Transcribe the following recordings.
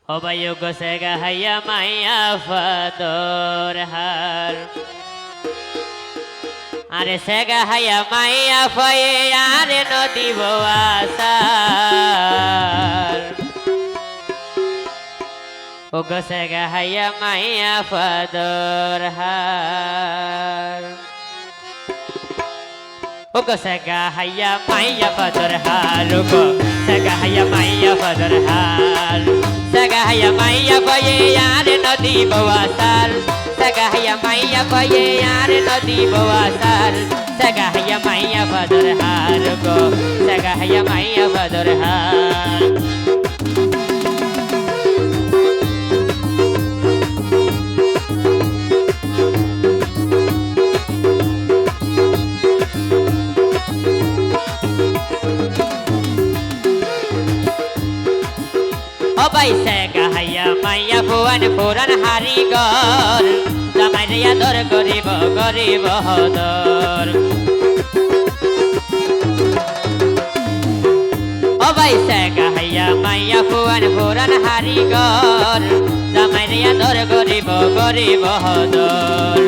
Obayog sega haya maya fador har Are sega haya maya faye are no dibo asar Ogo sega haya maya fador har Ogo sega haya maya fador har Ogo sega haya maya fador har Sagahaya maya faye yare no dibo asar Sagahaya maya faye yare no dibo asar Sagahaya maya fador har Go Sagahaya maya fador har Obai sagahaya maya puan puran hari gor Jamai ria dor goribo goribo hodor Obai sagahaya maya puan puran hari gor Jamai ria dor goribo goribo hodor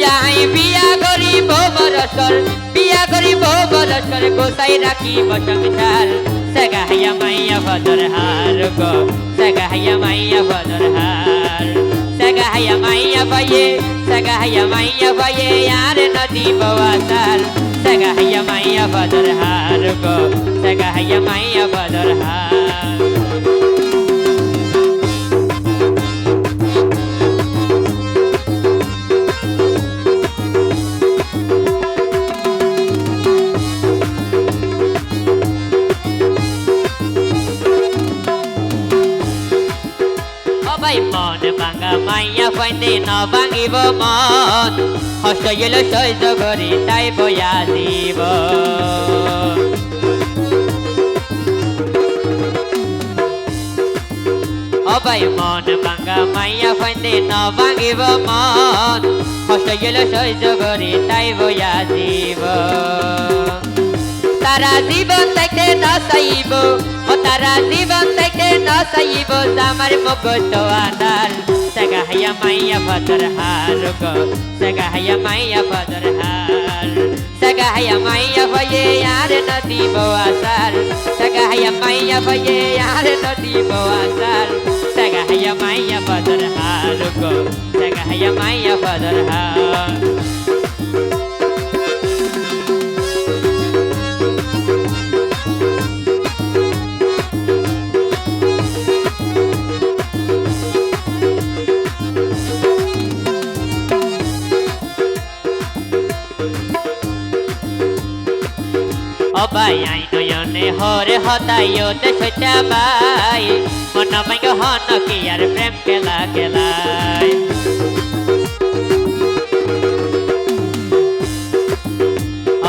Yai biya goribo morosor biya goribo morosor gosai rakhibo samsar Sagahaya maya fador har Go Sagahaya maya fador har Sagahaya maya faye Sagahaya maya faye yare no dibo asar Sagahaya maya fador har Go Sagahaya maya fador har Mon banga maya fainde no bangibo mon Hosto yelo soizo gori tai boya dibo Obai mon banga maya fainde no bangibo mon Hosto yelo soizo gori tai boya dibo Tara জীবন থেকে নসাইব ও তারা জীবন থেকে নসাইব আমার মুকুট আনার সাগাহায়া মাইয়া ফদর হার গো সাগাহায়া মাইয়া ফদর হার সাগাহায়া মাইয়া ভয়ে আর নদী বওয়াসার সাগাহায়া মাইয়া ভয়ে আর নদী বওয়াসার সাগাহায়া মাইয়া ফদর হার গো সাগাহায়া মাইয়া ফদর হার Obai ai no yone hore hotayo te socha bai Mona mango hono ki ar prem kela kelai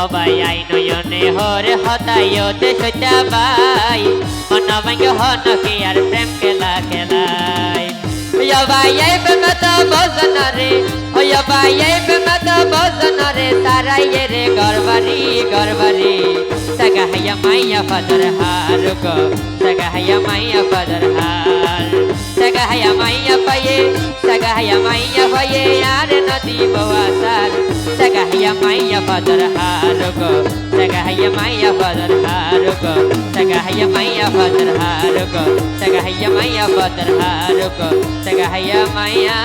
Obai ai no yone hore hotayo te socha bai Mona mango hono ki ar prem kela kelai Obai ai bemata bozanare Obai ai bemata bozanare sarai re garbari garbari Sagahaya maya fadar har Go Sagahaya maya fadar har Sagahaya maya faye Sagahaya maya faye yare nadi bawasar Sagahaya maya fadar har Go Sagahaya maya fadar har Go Sagahaya maya fadar har Go Sagahaya maya fadar har Go Sagahaya maya